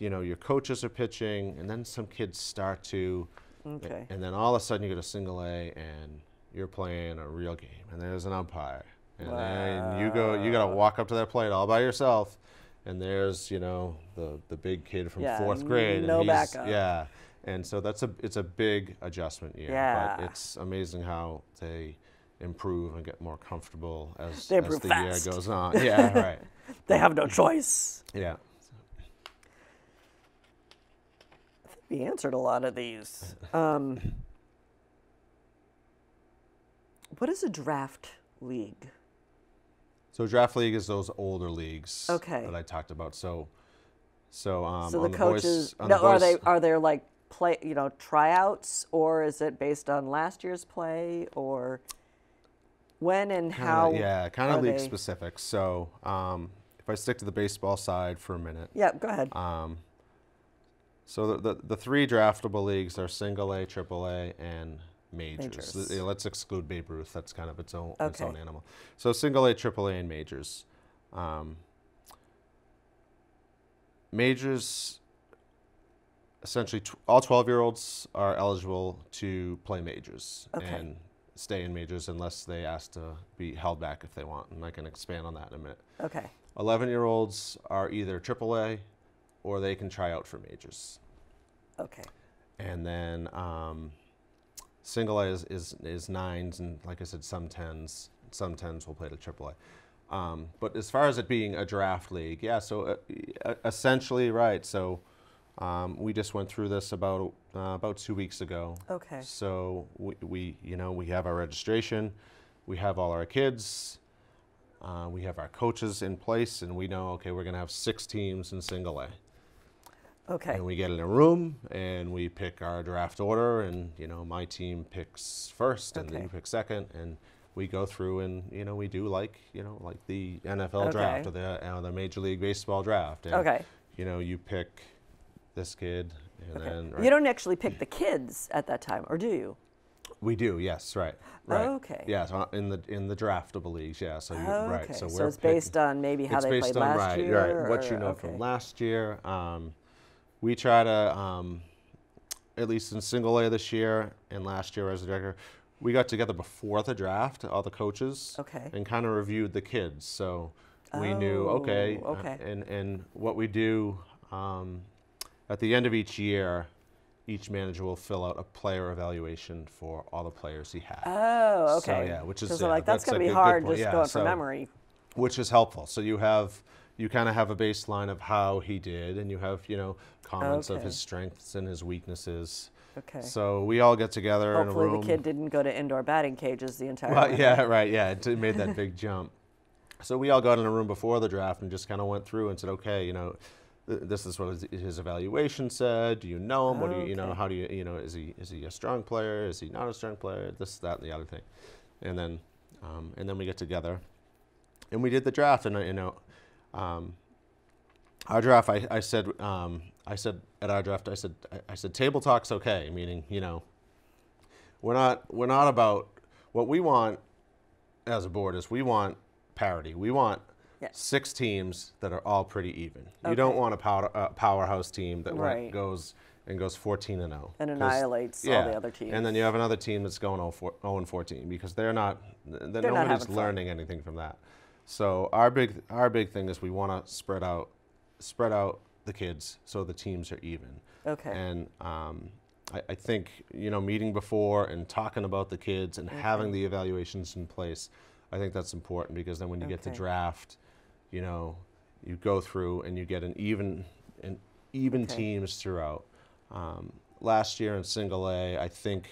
your coaches are pitching, and then some kids start to, Okay. and then all of a sudden you go to single A and you're playing a real game, and there's an umpire, and then you got to walk up to that plate all by yourself, and there's the big kid from fourth grade, no and backup. Yeah, and so it's a big adjustment year, but it's amazing how they improve and get more comfortable as the year goes on. Yeah, right. They have no choice. Yeah. We answered a lot of these. What is a draft league? So draft league is those older leagues Okay. that I talked about. So So on the the coaches, boys, on the boys, are there like tryouts, or is it based on last year's play, or when and how? Yeah, kind of are league they- specific. So if I stick to the baseball side for a minute. Yeah, go ahead. So the three draftable leagues are single A, triple A, and majors. Majors. Let's exclude Babe Ruth. That's kind of its own Okay. animal. So single A, triple A, and majors. Majors, essentially, all 12-year-olds are eligible to play majors Okay. and stay in majors unless they ask to be held back if they want. And I can expand on that in a minute. Okay. 11-year-olds are either triple A or they can try out for majors. Okay. And then single A is nines, and like I said, some tens. Some tens will play to AAA. But as far as it being a draft league, yeah. So essentially, right. So we just went through this about 2 weeks ago. Okay. So we have our registration, we have all our kids, we have our coaches in place, and we know, okay, we're going to have 6 teams in single A. Okay. And we get in a room and we pick our draft order, and my team picks first, and then Okay. you pick second, and we go through and we do like the NFL draft or the Major League Baseball draft. And, Okay. you pick this kid, and then You don't actually pick the kids at that time, or do you? we do, yes, right. Okay. Yeah, so in the draftable leagues, yeah. So right. Okay. So So we're it's based on maybe how it's they based played on last year. right. What you or- know okay. from last year. We try to, at least in single A this year and last year as a director, we got together before the draft, all the coaches, Okay. and kind of reviewed the kids. So we knew, okay, okay. And what we do at the end of each year, each manager will fill out a player evaluation for all the players he had. Oh, okay. So, yeah, which is So yeah, like that's that's going to a be good hard point. just Yeah, going so- from memory. Which is helpful. So you kind of have a baseline of how he did, and you have comments of Okay. his strengths and his weaknesses. Okay. So we all get together in a Hopefully room. the kid didn't go to indoor batting cages the entire Well, time. yeah, right, yeah, it made that big jump. So we all got in a room before the draft and just kind of went through and said, okay, this is what his evaluation said. Do you know him? What do you Okay. how do you is he a strong player? Is he not a strong player? This, that, and the other thing. And then we get together and we did the draft, and our draft, I said at our draft, I said table talk's okay, meaning we're not about what we want as a board is we want parity. We want Yes. 6 teams that are all pretty even. You Okay. don't want a powerhouse team that Right. goes 14-0 And annihilates all the other teams. And then you have another team that's going 0-14 because nobody's having fun. learning anything from that. So our big thing is we want to spread out the kids so the teams are even. Okay. And I think meeting before and talking about the kids and having the evaluations in place, I think that's important because then when you get to Okay. draft, you go through and you get an even Okay. teams throughout. Last year in single A, I think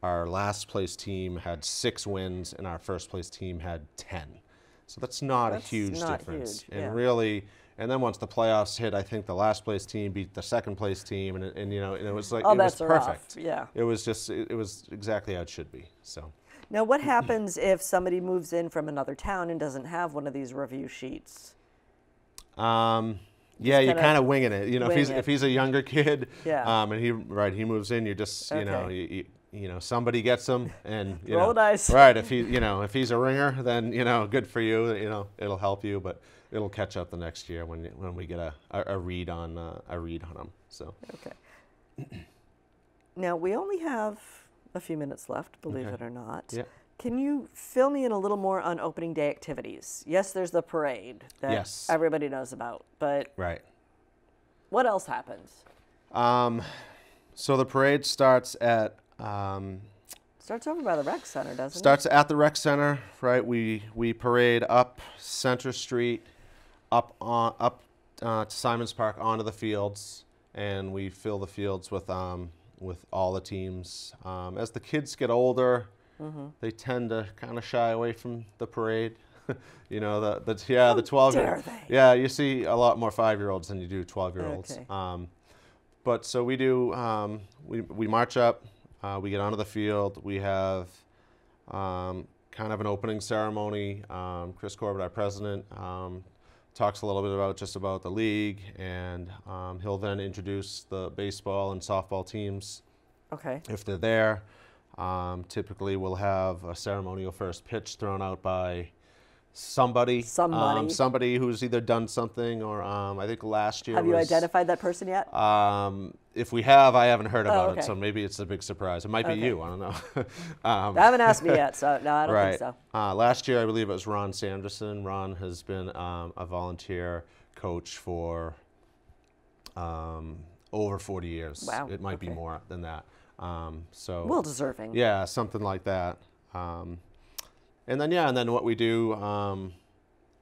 our last place team had 6 wins and our first place team had 10. So that's not That's a huge not difference. huge, yeah. And really, and then once the playoffs hit, I think the last place team beat the second place team, and it was like All it was bets are off, perfect. yeah. It was just it was exactly how it should be. So Now, what happens if somebody moves in from another town and doesn't have one of these review sheets? yeah, you're kinda kind of winging it. wing If he's a younger kid, Yeah. and he moves in, you just Okay. you know, somebody gets him, and you Roll know, the dice. right? If he, you know, if he's a ringer, then you know, good for you. You know, it'll help you, but it'll catch up the next year when we get a read on him. So Okay. Now we only have a few minutes left, believe Okay. it or not. Yeah. Can you fill me in a little more on opening day activities? Yes, there's the parade that Yes. everybody knows about, but right. what else happens? So the parade starts at Starts over by the rec center, doesn't starts at the rec center, right? We parade up Center Street, up to Simons Park onto the fields, and we fill the fields with all the teams. As the kids get older, they tend to kind of shy away from the parade. You know, the 12. dare they? Yeah, you see a lot more 5-year-olds than you do 12-year-olds. Okay. But so we do. We march up. We get onto the field. We have kind of an opening ceremony. Chris Corbett, our president, talks a little bit about the league, and he'll then introduce the baseball and softball teams Okay. if they're there. Typically, we'll have a ceremonial first pitch thrown out by somebody who's either done something or I think last year Have you identified that person yet? if we have, I haven't heard about okay. it, so maybe it's a big surprise. It might be you, I don't know. They haven't asked me yet, so no, I don't right. think so. Last year, I believe it was Ron Sanderson. Ron has been a volunteer coach for over 40 years. Wow. It might be Okay. more than that. So Well deserving. yeah, something like that. And then what we do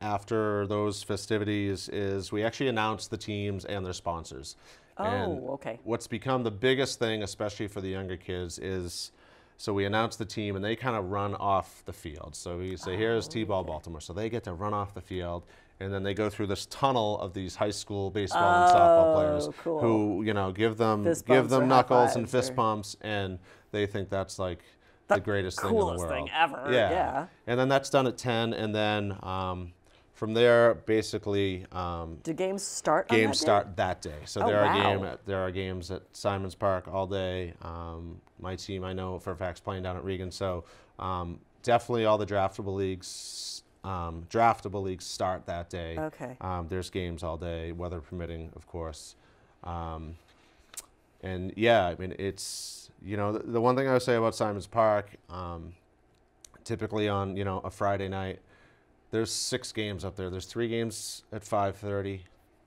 after those festivities is we actually announce the teams and their sponsors. And okay. what's become the biggest thing, especially for the younger kids, is so we announce the team and they kind of run off the field. So we say, here's T-Ball Baltimore. So they get to run off the field, and then they go through this tunnel of these high school baseball and softball players cool. who, you know, give them Fist bumps or high knuckles and fives fist or- bumps, and they think that's like the greatest thing in the world. Coolest thing ever. Yeah. And then that's done at 10, and then from there, basically, Do games start on that games day? start that day. So Oh, wow. there are games at Simons Park all day. My team, I know for a fact, is playing down at Regan. So definitely all the draftable leagues start that day. Okay. There's games all day, weather permitting, of course. And yeah, I mean, it's, you know, the one thing I would say about Simons Park, typically on, you know, a Friday night, there's 6 games up there. There's 3 games at 5:30,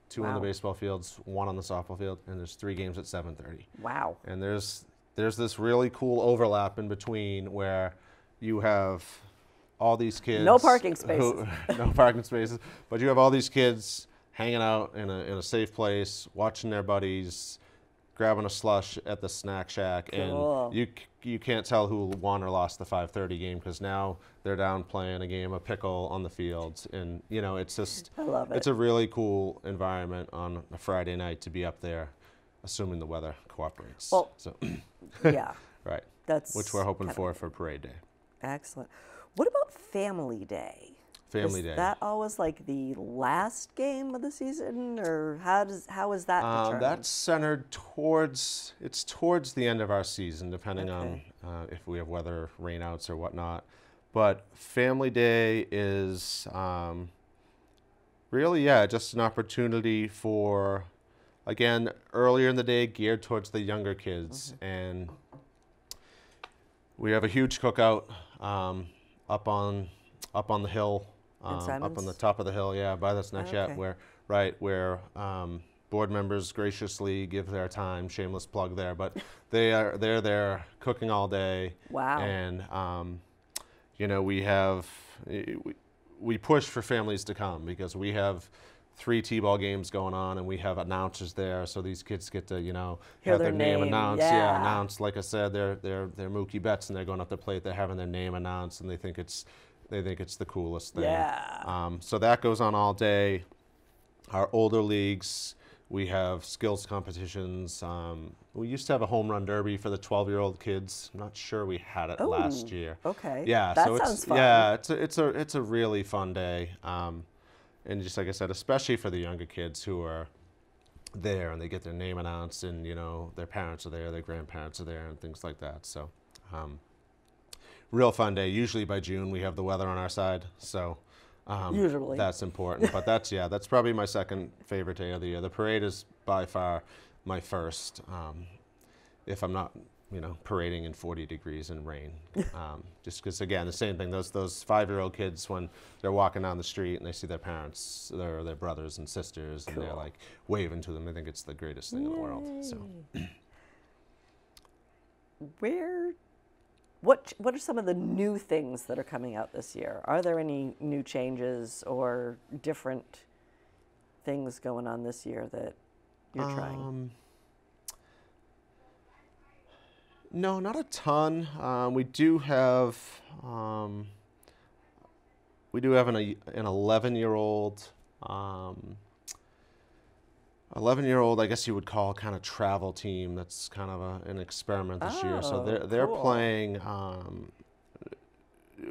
2 on the Wow. baseball fields, 1 on the softball field, and there's 3 games at 7:30. Wow. And there's this really cool overlap in between where you have all these kids. No parking spaces. No parking spaces. But you have all these kids hanging out in a safe place, watching their buddies, grabbing a slush at the snack shack, Cool. and you can't tell who won or lost the 5:30 game because now they're down playing a game of pickle on the fields, and you know it's just I love it. it's a really cool environment on a Friday night to be up there, assuming the weather cooperates. Well, so Yeah. right, That's which we're hoping kinda- for Parade Day. Excellent. What about Family Day? Family Is Day. that always like the last game of the season, or how is that determined? That's centered towards the end of our season, depending Okay. on if we have weather, rainouts, or whatnot. But Family Day is really, just an opportunity for, again, earlier in the day, geared towards the younger kids. And we have a huge cookout up on the hill, up on Simons? the top of the hill, by the snack shack, Okay. where board members graciously give their time. Shameless plug there, but they're there cooking all day. Wow. And you know, we push for families to come because we have 3 T-ball games going on, and we have announcers there, so these kids get to, you know, Hear have their their name name, announced. yeah. Announced. Like I said, they're Mookie Betts, and they're going up the plate. They're having their name announced, and they think it's the coolest thing. Yeah. So that goes on all day. Our older leagues, we have skills competitions. We used to have a home run derby for the 12-year-old kids. I'm not sure we had it last Ooh, year. okay. Yeah, That so sounds fun. it's a really fun day. And just like I said, especially for the younger kids who are there and they get their name announced, and you know their parents are there, their grandparents are there, and things like that. So Real fun day. Usually by June we have the weather on our side, so Usually that's important. But that's probably my second favorite day of the year. The parade is by far my first, if I'm not parading in 40 degrees and rain. Just because, again, the same thing. Those 5-year-old kids, when they're walking down the street and they see their parents, their brothers and sisters, and they're like waving to them, I think it's the greatest thing in the world. So, what are some of the new things that are coming out this year? Are there any new changes or different things going on this year that you're trying? No, not a ton. We do have an 11-year-old. 11-year-old, I guess you would call, kind of travel team. That's kind of an experiment this year. So they're cool. playing.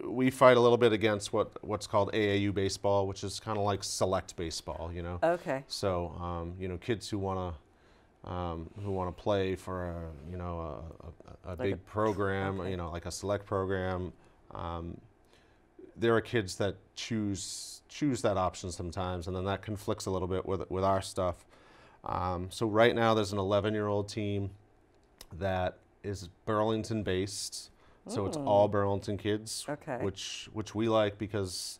We fight a little bit against what's called AAU baseball, which is kind of like select baseball. Okay. So kids who want to play for a big program, like a select program. There are kids that choose that option sometimes, and then that conflicts a little bit with our stuff. So right now there's an 11-year-old team that is Burlington based. So it's all Burlington kids, which we like because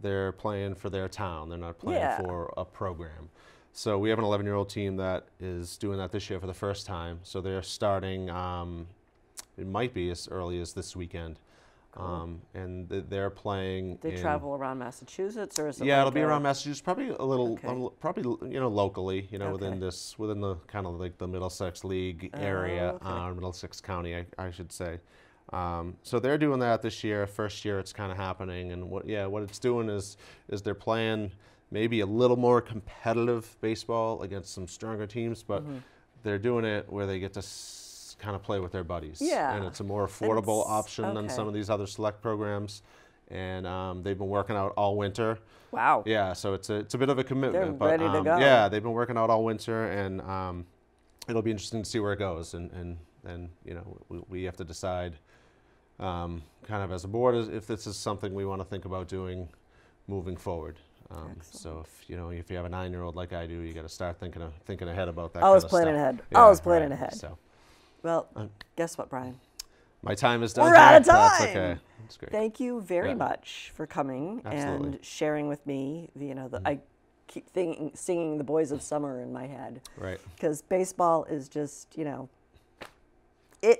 they're playing for their town. They're not playing for a program. So we have an 11-year-old team that is doing that this year for the first time. So they're starting, it might be as early as this weekend. And they're playing. They travel around Massachusetts, or is it? Yeah, it'll be around Massachusetts, probably a little, probably locally, within the kind of like the Middlesex League area, Middlesex County, I should say. So they're doing that this year. First year, it's kind of happening, and what it's doing is they're playing maybe a little more competitive baseball against some stronger teams, but they're doing it where they get to kind of play with their buddies. Yeah. And it's a more affordable option than some of these other select programs. And they've been working out all winter. Wow. Yeah, so it's a bit of a commitment. They're ready to go. Yeah, they've been working out all winter, and it'll be interesting to see where it goes. And we have to decide kind of as a board if this is something we want to think about doing moving forward. So if you have a 9-year-old like I do, you got to start thinking ahead about that. Always kind of planning stuff. ahead. Yeah, Always planning ahead. So, well, guess what, Bryan? my time is done. We're out of time. That's okay. That's great. Thank you very much for coming and sharing with me. I keep singing "The Boys of Summer" in my head. Right. Because baseball is just, it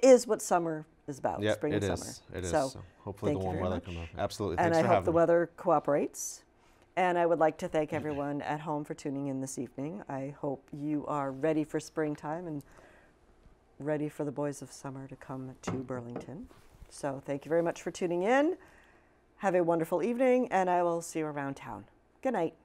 is what summer is about. Yep, spring and summer. It is. So hopefully the warm weather comes up. Absolutely. And Thanks for I hope having the me. weather cooperates. And I would like to thank everyone at home for tuning in this evening. I hope you are ready for springtime and ready for the Boys of Summer to come to Burlington. So thank you very much for tuning in. Have a wonderful evening, and I will see you around town. Good night.